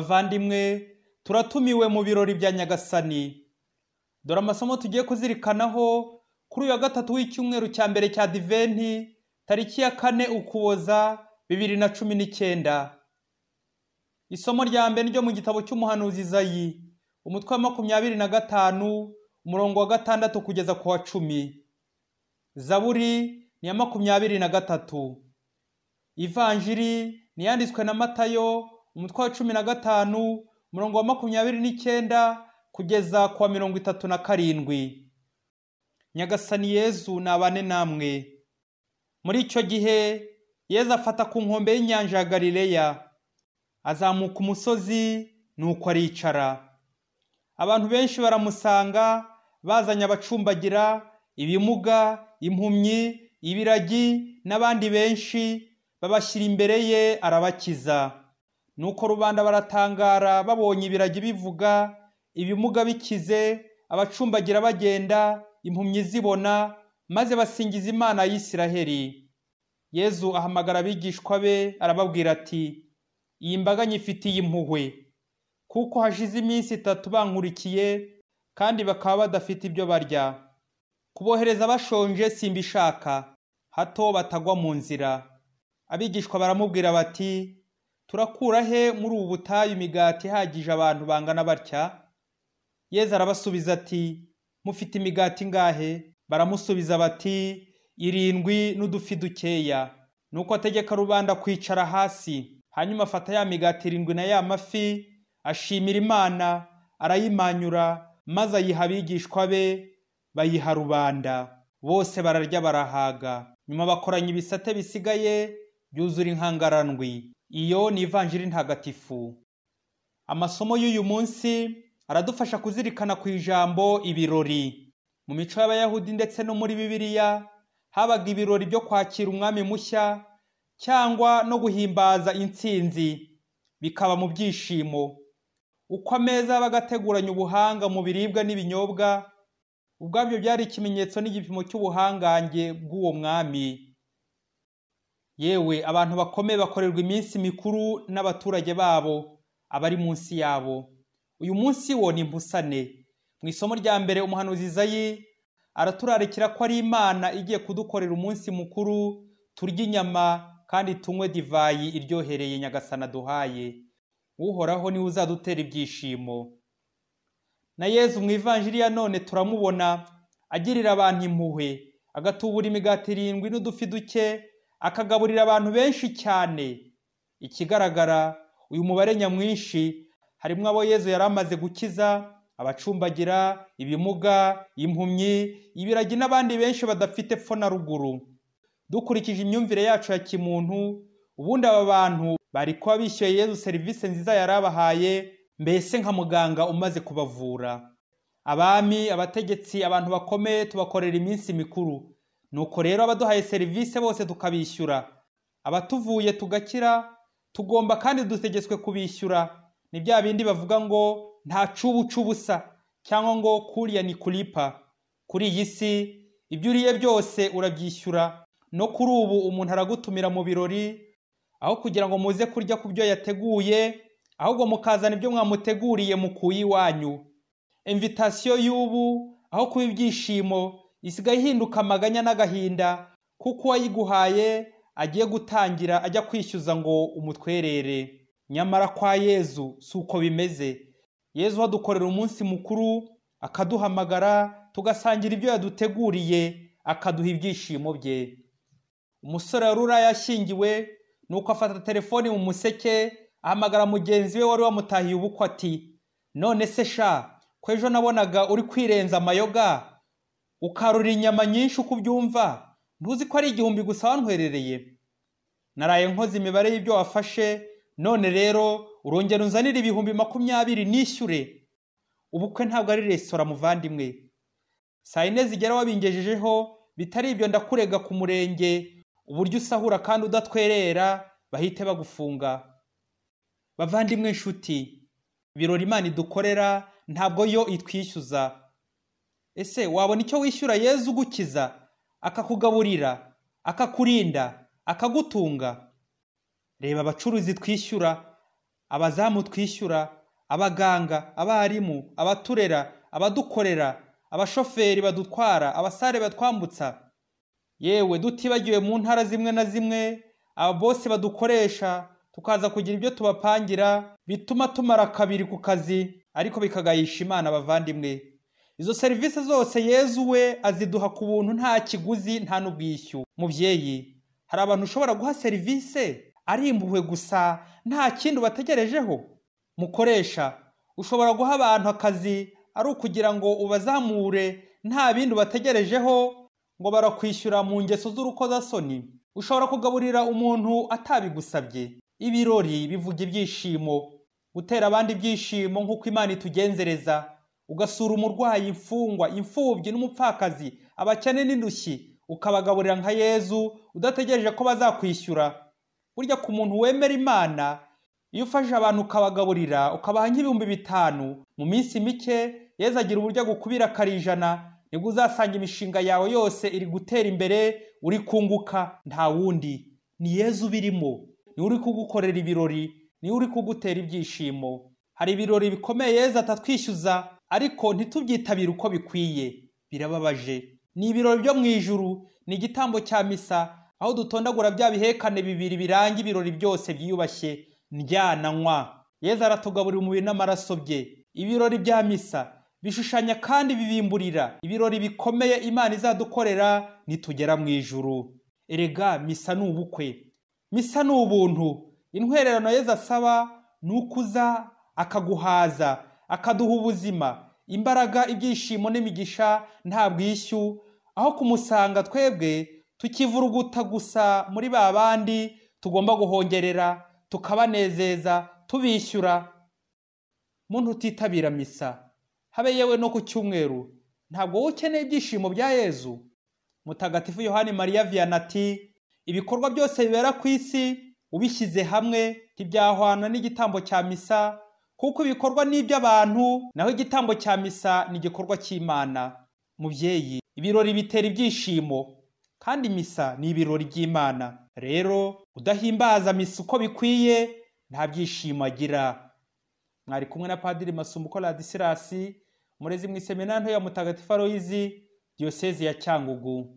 Bavandimwe, turatumiwe mu birori bya Nyagasani. Dore amasomo tugiye kuzirikanaho kuri uyu wa gatatu w'icyumweru cya mbere cya Adiventi, tariki ya 4 Ukuboza 2019. Isomo rya mbere ryo mu gitabo cy'umuhanuzi Izayi, umutwe wa 25, umurongo wa 6 kugeza ku wa 10. Zaburi ni ya 23. Ivanjiri ni yanditswe na Matayo, umutwe wa 15, umurongo wa 29 kugeza ku wa 37. Nyagasani Yezu nabane namwe. Muri icyo gihe Yezu afata ku nkombe y'inyanja ya Galileya, azamuka umusozi nuko aricara. Abantu benshi baramusanga, bazanye abacumbagira, ibimuga, impumyi, ibiragi n'abandi benshi, babashyira imbere ye arabakiza. Nuko rubanda baratangara babonye ibiragi bivuga, ibimuga bikize, abacumbagira bagenda, impumyi zibona, maze basingiza Imana ya Isiraheli. Yezu ahamagara abigishwa be arababwira ati, iyi mbaga nyifitiye impuhwe, kuko hashize iminsi 3 bankurikiye, kandi bakaba badafite ibyo barya. Kubohereza bashonje simbishaka, hato batagwa mu nzira. Abigishwa baramubwira bati, turakura he muri ubu butayu imigati ihagije abantu bangana batya? Yezu arabasubiza ati, mufite imigati ingahe? Baramusubiza bati, 7 n'udufi dukeya. Nuko ategeka rubanda kwicara hasi, hanyuma afata ya migati 7 na ya mafi, ashimira Imana, arayimanyura, maze ayiha abigishwa be, bayiha rubanda. Bose bararya barahaga. Nyuma bakoranya ibisate bisigaye, byuzura inkangarandwi. Iyo ni ivanjiri ntagatifu. Amasomo y'uyu munsi aradufasha kuzirikana ku ijambo ibirori. Mu mico y'Abayahudi ndetse no muri Bibiliya, habaga ibirori byo kwakira umwami mushya cyangwa no guhimbaza intsinzi, bikaba mu byishimo. Uko ameza bagateguranya ubuhanga mu biribwa n'ibinyobwa, ubwabyo byari ikimenyetso n'igipimo cy'ubuhangange bw'uwo mwami. Yewe abantu bakomeye bakorerwa iminsi mikuru n'abaturage babo, abari munsi yabo. Uyu munsi wo ni impusane. Mu isomo rya mbere umuhanuzi Izayi araturarikira ko ari Imana igiye kudukorera umunsi mukuru, turya inyama kandi tunywe divayi iryohereye Nyagasani aduhaye. Uhoraho niwe uzadutera ibyishimo. Na Yezu mu ivanjiri ya none turamubona agirira abantu impuhwe, agatubura imigati 7 n'udufi duke, akagaburira abantu benshi cyane. Ikigaragara, uyu mubare nyamwinshi harimo abo Yezu yari amaze gukiza, abacumbagira, ibimuga, impumyi, ibiragi n'abandi benshi badafite epfo na ruguru. Dukurikije imyumvire yacu ya kimuntu, ubundi aba bantu bari kuba bishyuye Yezu serivisi nziza yari abahaye, mbese nka muganga umaze kubavura. Abami, abategetsi, abantu bakomeye tubakorera iminsi mikuru. Nuko rero abaduhaye serivisi bose tukabishyura. Abatuvuye tugakira, tugomba kandi dutegetswe kubishyura. Ni bya bindi bavuga ngo nta cubusa cyangwa ngo kuriya ni kulipa. Kuri iyi si ibyo uriye byose urabyishyura. No kuri ubu umuntu aragutumira mu birori, aho kugira ngo muze kurya ku byo yateguye, ahubwo mukazana ibyo mwamuteguriye mukuye iwanyu. Invitation y'ubu aho kuba ibyishimo isigaye ihinduka amaganya n'agahinda, kuko uwayiguhaye agiye gutangira ajya kwishyuza ngo umutwerere. Nyamara kwa Yezu si uko bimeze. Yezu adukorera umunsi mukuru, akaduhamagara, tugasangira ibyo yaduteguriye, akaduha ibyishimo bye. Umusore wari yashyingiwe, nuko afata telefoni mu museke, ahamagara mugenzi we wari wamutahiye ubukwe ati, none se sha, ko ejo nabonaga uri kwirenza amayoga, ukarura inyama nyinshi uko ubyumva, ntuzi ko ari 1000 gusa wantwerereye? Naraye nkoze imibare y'ibyo wafashe, none rero urongera unzanira 20,000 nishyure. Ubukwe ntabwo ari resitora muvandimwe. Saa 4 zigera wabingejejeho, bitari ibyo ndakurega ku murenge, uburyo usahura kandi udatwerera, bahite bagufunga. Bavandimwe nshuti, ibirori Imana idukorera ntabwo yo itwishyuza. Ese wabona icyo wishyura Yezu gukiza, akakugaburira, akakurinda, akagutunga? Reba abacuruzi twishyura, abazamu twishyura, abaganga, abarimu, abaturera, abadukorera, abashoferi badutwara, abasare batwambutsa, yewe dutibagiwe mu ntara zimwe na zimwe ababosi badukoresha tukaza kugira ibyo tubapangira bituma tumara kabiri ku kazi ariko bikagayisha Imana bavandimwe. Izo serivisi zose Yezu we aziduha ku buntu, nta kiguzi nta n'ubwishyu. Muvyeyi, hari abantu ushobora guha serivisi ari impuhwe gusa nta kindi bategerejeho. Mukoresha, ushobora guha abantu akazi ari ukugira ngo ubazamure nta bindi bategerejeho ngo barakwishyura mu ngeso z'urukozasoni. Ushobora kugaburira umuntu atabigusabye. Ibirori bivuga ibyishimo, gutera abandi ibyishimo nk'uko Imana itugenzereza, ugasura umurwayi, imfungwa, imfubyi n'umupfakazi, abakene n'indushyi, ukabagaburira nka Yezu udategereje ko bazakwishyura. Burya ku muntu wemera Imana, iyo ufashe abantu ukabagaburira ukabaha nk'ibihumbi 5 mu minsi mike, Yezu agira uburyo gukubira 100, nibwo uzasanga imishinga yawe yose iri gutera imbere, uri kunguka. Nta wundi, ni Yezu birimo, ni uri kugukorera ibirori, ni uri kugutera ibyishimo. Hari ibirori bikomeye Yezu atatwishyuza ariko ntitubyitabire uko bikwiye, birababaje. Ni ibirori byo mu ijuru, ni igitambo cya misa, aho dutondagura bya bihekane 2 biranga ibirori byose byiyubashye, ndya na nywa. Yezu aratugaburira umubiri n'amaraso bye. Ibirori bya misa bishushanya kandi bibimburira ibirori bikomeye Imana izadukorera nitugera mu ijuru. Erega misa ni ubukwe, misa ni ubuntu. Intwererano Yezu asaba ni ukuza akaguhaza, akaduha ubuzima, imbaraga, ibyishimo n'imigisha nta bwishyu, aho kumusanga twebwe tukivuruguta gusa muri ba bandi tugomba guhongerera, tukabanezeza, tubishyura. Muntu utitabira misa, habe yewe no ku cyumweru, ntabwo ukeneye ibyishimo bya Yezu. Mutagatifu Yohani Mariya Vianney ati, ibikorwa byose bibera ku isi ubishyize hamwe ntibyahwana n'igitambo cya misa, kuko ibikorwa ni iby'abantu naho igitambo cya misa ni igikorwa cy'Imana. Muvyeyi, ibirori bitera ibyishimo kandi misa ni ibirori by'Imana. Rero udahimbaza misa uko bikwiye nta byishimo agira. Mwari kumwe na Padiri Masumbuko Ladisirasi, murezi mu iseminari nto ya Mutagatifu Aloyizi, Diyosezi ya Cyangugu.